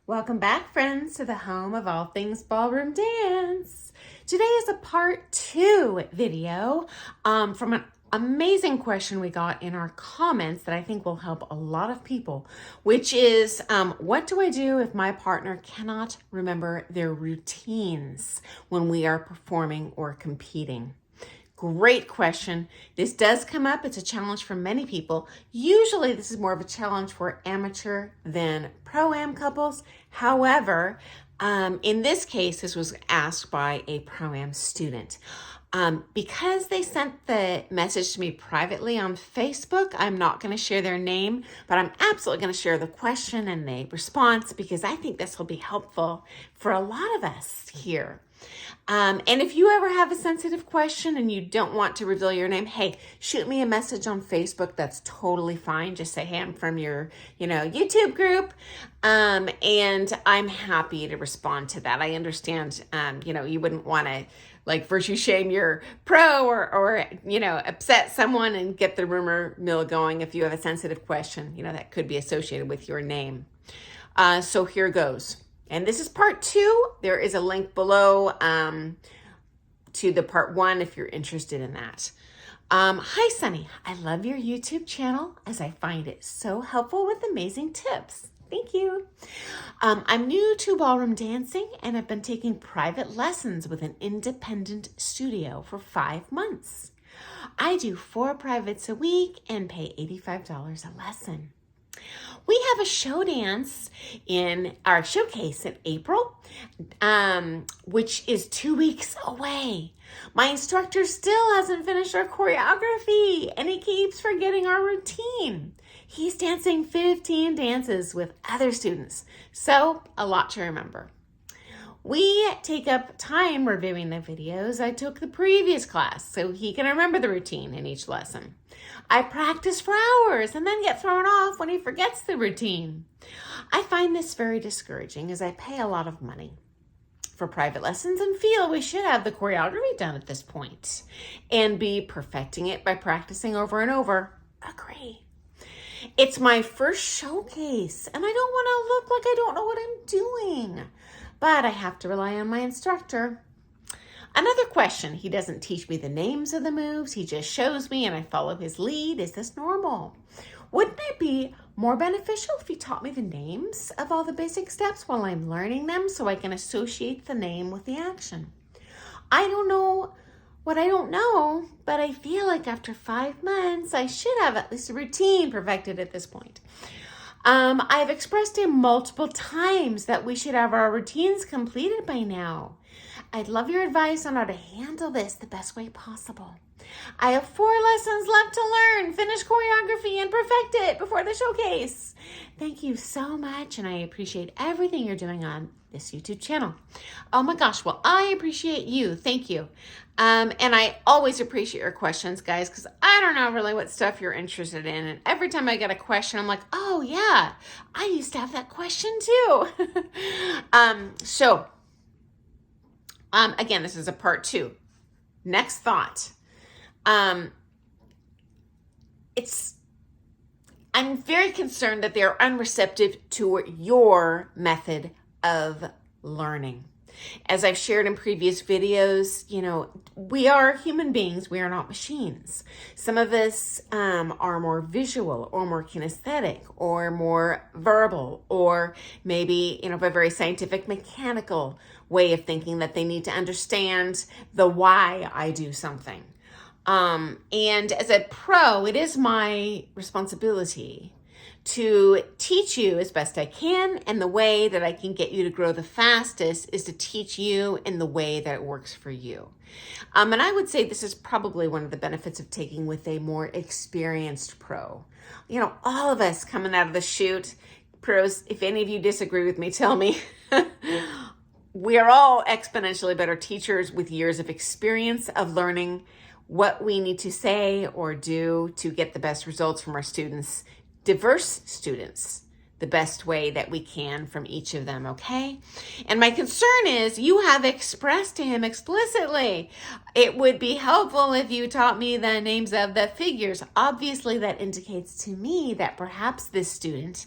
Welcome back, friends, to the home of all things ballroom dance. Today is a part 2 video from an amazing question we got in our comments that I think will help a lot of people, which is, what do I do if my partner cannot remember their routines when we are performing or competing? Great question. This does come up. It's a challenge for many people. Usually this is more of a challenge for amateur than pro-am couples. However, in this case, this was asked by a pro-am student. Because they sent the message to me privately on Facebook, I'm not going to share their name, but I'm absolutely going to share the question and the response because I think this will be helpful for a lot of us here. And if you ever have a sensitive question and you don't want to reveal your name, hey, shoot me a message on Facebook. That's totally fine. Just say, hey, I'm from your, YouTube group. And I'm happy to respond to that. I understand, you wouldn't want to virtue shame your pro or upset someone and get the rumor mill going if you have a sensitive question, that could be associated with your name. So here goes. And this is part 2. There is a link below to the part 1 if you're interested in that. Hi, Sunny. I love your YouTube channel as I find it so helpful with amazing tips. Thank you. I'm new to ballroom dancing and have been taking private lessons with an independent studio for 5 months. I do 4 privates a week and pay $85 a lesson. We have a show dance in our showcase in April, which is 2 weeks away. My instructor still hasn't finished our choreography and he keeps forgetting our routine. He's dancing 15 dances with other students, so a lot to remember. We take up time reviewing the videos I took the previous class so he can remember the routine in each lesson. I practice for hours and then get thrown off when he forgets the routine. I find this very discouraging as I pay a lot of money for private lessons and feel we should have the choreography done at this point and be perfecting it by practicing over and over. Agree. It's my first showcase and I don't want to look like I don't know what I'm doing, but I have to rely on my instructor. Another question, he doesn't teach me the names of the moves, he just shows me and I follow his lead. Is this normal? Wouldn't it be more beneficial if he taught me the names of all the basic steps while I'm learning them so I can associate the name with the action? I don't know what I don't know, but I feel like after 5 months, I should have at least a routine perfected at this point. I've expressed to him multiple times that we should have our routines completed by now. I'd love your advice on how to handle this the best way possible. I have 4 lessons left to learn, finish choreography, and perfect it before the showcase. Thank you so much, and I appreciate everything you're doing on this YouTube channel. Oh my gosh, well, I appreciate you. Thank you. And I always appreciate your questions, guys, because I don't know really what stuff you're interested in. And every time I get a question, I'm like, oh yeah, I used to have that question too. Again, this is a part 2. Next thought. I'm very concerned that they're unreceptive to your method of learning. As I've shared in previous videos, we are human beings. We are not machines. Some of us are more visual or more kinesthetic or more verbal or maybe, have a very scientific mechanical way of thinking that they need to understand the why I do something. And as a pro, it is my responsibility to teach you as best I can, and the way that I can get you to grow the fastest is to teach you in the way that it works for you. And I would say this is probably one of the benefits of taking with a more experienced pro. All of us coming out of the chute, pros, if any of you disagree with me, tell me. We are all exponentially better teachers with years of experience of learning what we need to say or do to get the best results from our students. Diverse students the best way that we can from each of them, okay? And my concern is you have expressed to him explicitly, it would be helpful if you taught me the names of the figures. Obviously, that indicates to me that perhaps this student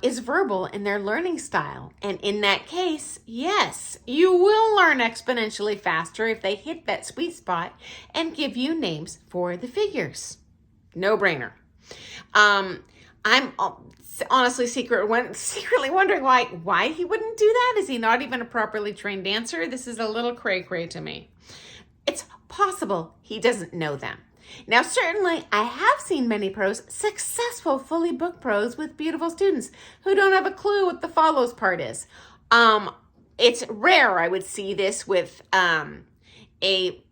is verbal in their learning style. And in that case, yes, you will learn exponentially faster if they hit that sweet spot and give you names for the figures. No brainer. I'm honestly secretly wondering why he wouldn't do that. Is he not even a properly trained dancer? This is a little cray-cray to me. It's possible he doesn't know them. Now, certainly, I have seen many pros, successful, fully booked pros with beautiful students who don't have a clue what the follows part is. It's rare I would see this with a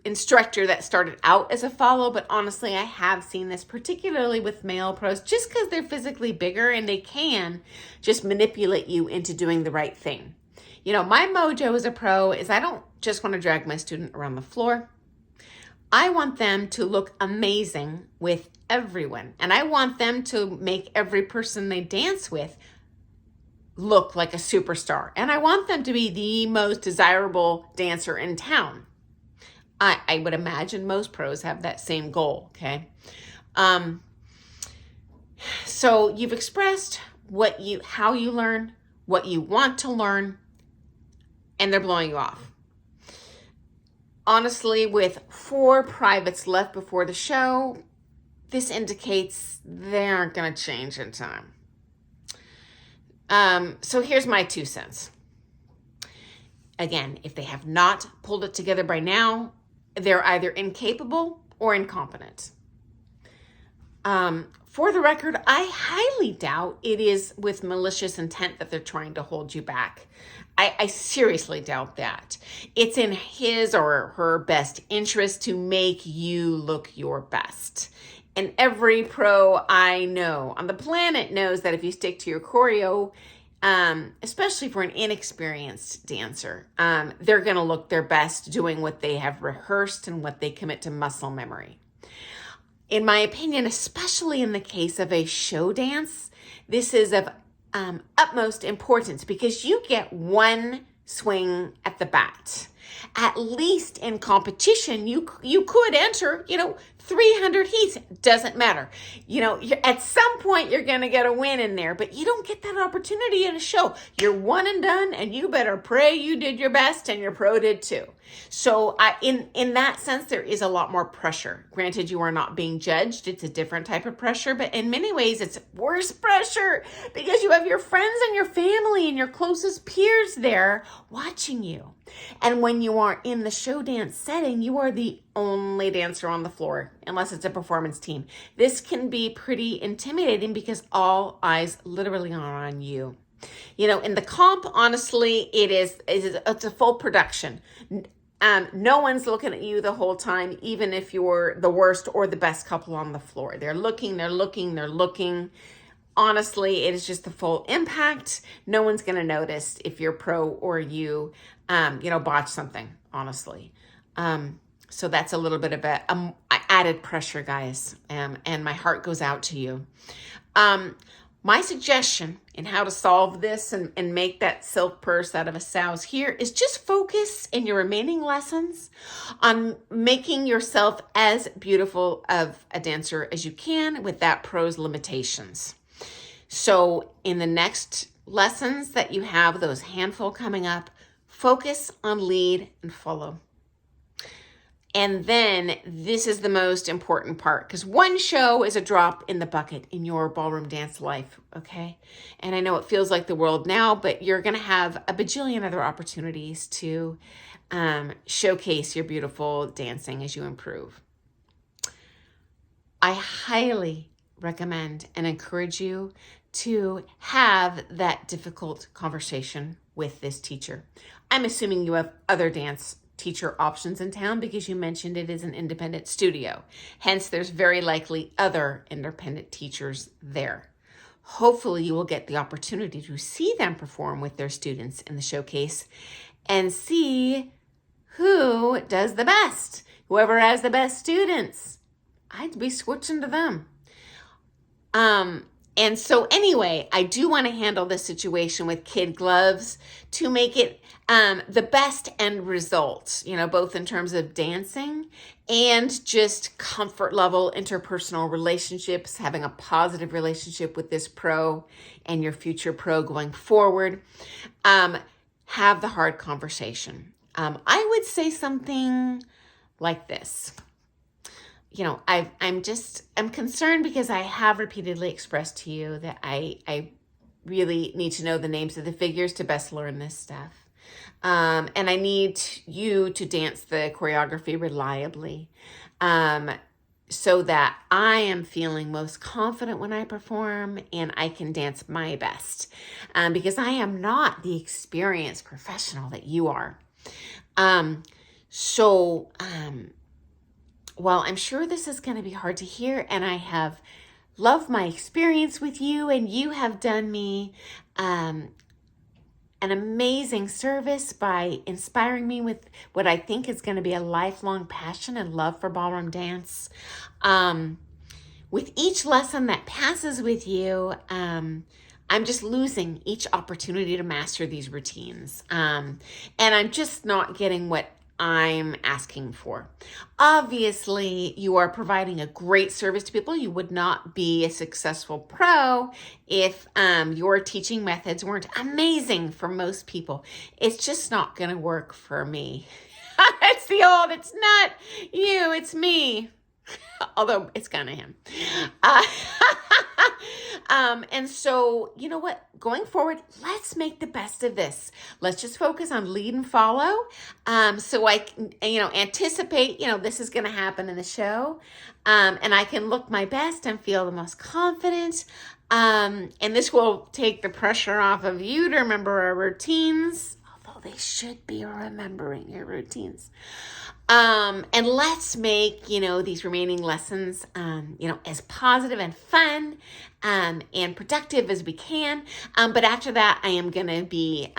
instructor that started out as a follow, but honestly, I have seen this particularly with male pros just because they're physically bigger and they can just manipulate you into doing the right thing. You know, my mojo as a pro is I don't just want to drag my student around the floor. I want them to look amazing with everyone, and I want them to make every person they dance with look like a superstar, and I want them to be the most desirable dancer in town. I would imagine most pros have that same goal, okay? So you've expressed how you learn, what you want to learn, and they're blowing you off. Honestly, with 4 privates left before the show, this indicates they aren't going to change in time. So here's my 2 cents. Again, if they have not pulled it together by now, they're either incapable or incompetent. For the record, I highly doubt it is with malicious intent that they're trying to hold you back. I seriously doubt that. It's in his or her best interest to make you look your best. And every pro I know on the planet knows that if you stick to your choreo, especially for an inexperienced dancer, they're going to look their best doing what they have rehearsed and what they commit to muscle memory. In my opinion, especially in the case of a show dance, this is of utmost importance because you get one swing at the bat. At least in competition, you could enter, 300 heats. Doesn't matter. At some point you're going to get a win in there, but you don't get that opportunity in a show. You're one and done, and you better pray you did your best and your pro did too. So in that sense, there is a lot more pressure. Granted, you are not being judged. It's a different type of pressure, but in many ways, it's worse pressure because you have your friends and your family and your closest peers there watching you. And when you are in the show dance setting, you are the only dancer on the floor, unless it's a performance team. This can be pretty intimidating because all eyes literally are on you. In the comp, honestly, it's a full production. No one's looking at you the whole time, even if you're the worst or the best couple on the floor. They're looking. Honestly, it is just the full impact. No one's going to notice if you're pro or you, botch something, honestly. So that's a little bit of a added pressure, guys. And my heart goes out to you. My suggestion in how to solve this and make that silk purse out of a sow's here is just focus in your remaining lessons on making yourself as beautiful of a dancer as you can with that pro's limitations. So in the next lessons that you have, those handful coming up, focus on lead and follow. And then this is the most important part because one show is a drop in the bucket in your ballroom dance life, okay? And I know it feels like the world now, but you're going to have a bajillion other opportunities to showcase your beautiful dancing as you improve. I highly recommend and encourage you to have that difficult conversation with this teacher. I'm assuming you have other dance teacher options in town because you mentioned it is an independent studio. Hence, there's very likely other independent teachers there. Hopefully, you will get the opportunity to see them perform with their students in the showcase and see who does the best. Whoever has the best students, I'd be switching to them. And so anyway, I do want to handle this situation with kid gloves to make it the best end result, both in terms of dancing and just comfort level, interpersonal relationships, having a positive relationship with this pro and your future pro going forward. Have the hard conversation. I would say something like this. I'm concerned because I have repeatedly expressed to you that I really need to know the names of the figures to best learn this stuff. And I need you to dance the choreography reliably, so that I am feeling most confident when I perform and I can dance my best, because I am not the experienced professional that you are. While I'm sure this is going to be hard to hear, and I have loved my experience with you, and you have done me an amazing service by inspiring me with what I think is going to be a lifelong passion and love for ballroom dance. With each lesson that passes with you, I'm just losing each opportunity to master these routines. And I'm just not getting what I'm asking for. Obviously, you are providing a great service to people. You would not be a successful pro if your teaching methods weren't amazing for most people. It's just not going to work for me. It's not you, it's me. Although it's kind of him. And so, you know what? Going forward, let's make the best of this. Let's just focus on lead and follow. So I can, anticipate, this is going to happen in the show. And I can look my best and feel the most confident. And this will take the pressure off of you to remember our routines, although they should be remembering your routines. And let's make, these remaining lessons, as positive and fun, and productive as we can. But after that, I am going to be,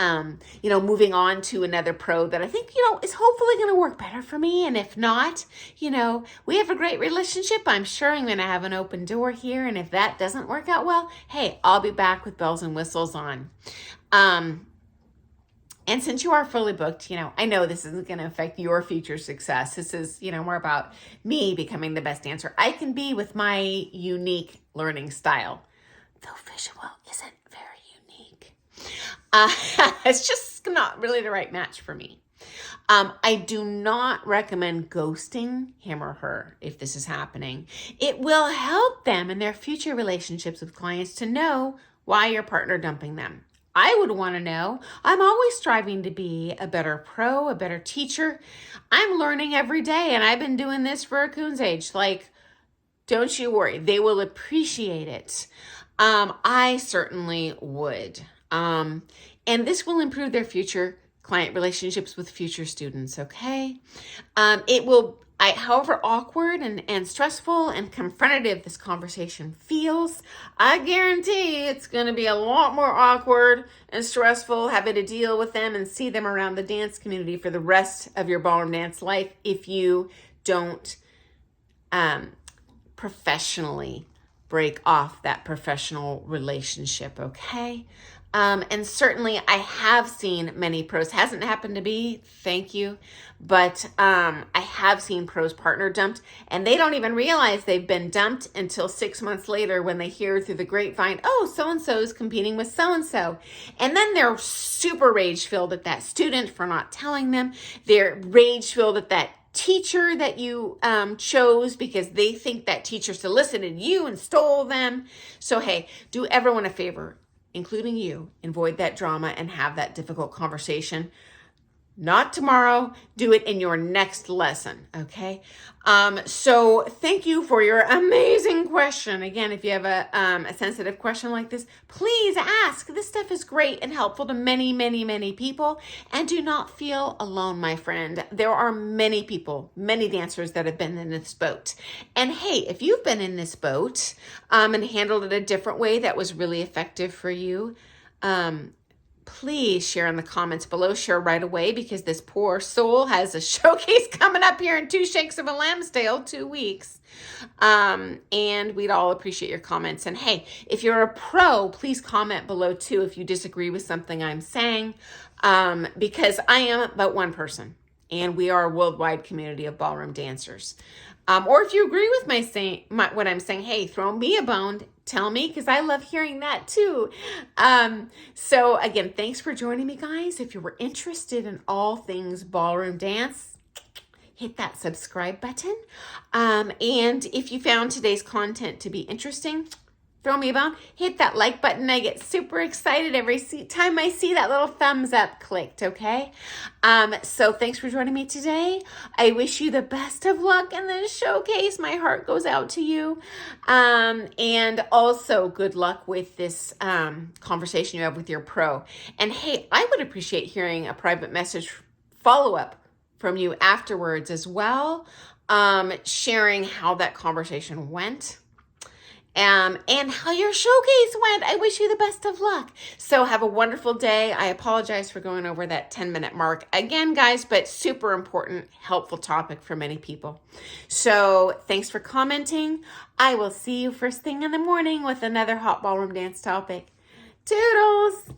moving on to another pro that I think, is hopefully going to work better for me. And if not, we have a great relationship. I'm sure I'm going to have an open door here. And if that doesn't work out well, hey, I'll be back with bells and whistles on. And since you are fully booked, I know this isn't going to affect your future success. This is, more about me becoming the best dancer I can be with my unique learning style. Though visual isn't very unique. It's just not really the right match for me. I do not recommend ghosting him or her if this is happening. It will help them in their future relationships with clients to know why you're partner dumping them. I would want to know. I'm always striving to be a better pro, a better teacher. I'm learning every day, and I've been doing this for a coon's age. Don't you worry. They will appreciate it. I certainly would. And this will improve their future client relationships with future students, okay? It will, however awkward and stressful and confrontative this conversation feels, I guarantee it's going to be a lot more awkward and stressful having to deal with them and see them around the dance community for the rest of your ballroom dance life if you don't professionally break off that professional relationship, okay? And certainly I have seen many pros. Hasn't happened to me, thank you. But I have seen pros partner dumped, and they don't even realize they've been dumped until 6 months later when they hear through the grapevine, oh, so-and-so is competing with so-and-so. And then they're super rage-filled at that student for not telling them. They're rage-filled at that teacher that you chose because they think that teacher solicited you and stole them. So, hey, do everyone a favor, including you, avoid that drama and have that difficult conversation. Not tomorrow, do it in your next lesson, okay? So thank you for your amazing question. Again, if you have a sensitive question like this, please ask. This stuff is great and helpful to many, many, many people. And do not feel alone, my friend. There are many people, many dancers that have been in this boat. And hey, if you've been in this boat and handled it a different way that was really effective for you, please share in the comments below. Share right away, because this poor soul has a showcase coming up here in 2 shakes of a lamb's tail, 2 weeks. And we'd all appreciate your comments. And hey, if you're a pro, please comment below too if you disagree with something I'm saying, because I am but one person, and we are a worldwide community of ballroom dancers. Or if you agree with what I'm saying, hey, throw me a bone. Tell me, because I love hearing that too. So again, thanks for joining me, guys. If you were interested in all things ballroom dance, hit that subscribe button. And if you found today's content to be interesting, throw me a bone. Hit that like button. I get super excited every time I see that little thumbs up clicked, okay? So thanks for joining me today. I wish you the best of luck in this showcase. My heart goes out to you. And also good luck with this conversation you have with your pro. And hey, I would appreciate hearing a private message follow-up from you afterwards as well, sharing how that conversation went. And how your showcase went. I wish you the best of luck. So have a wonderful day. I apologize for going over that 10-minute mark again, guys, but super important, helpful topic for many people. So thanks for commenting. I will see you first thing in the morning with another hot ballroom dance topic. Toodles!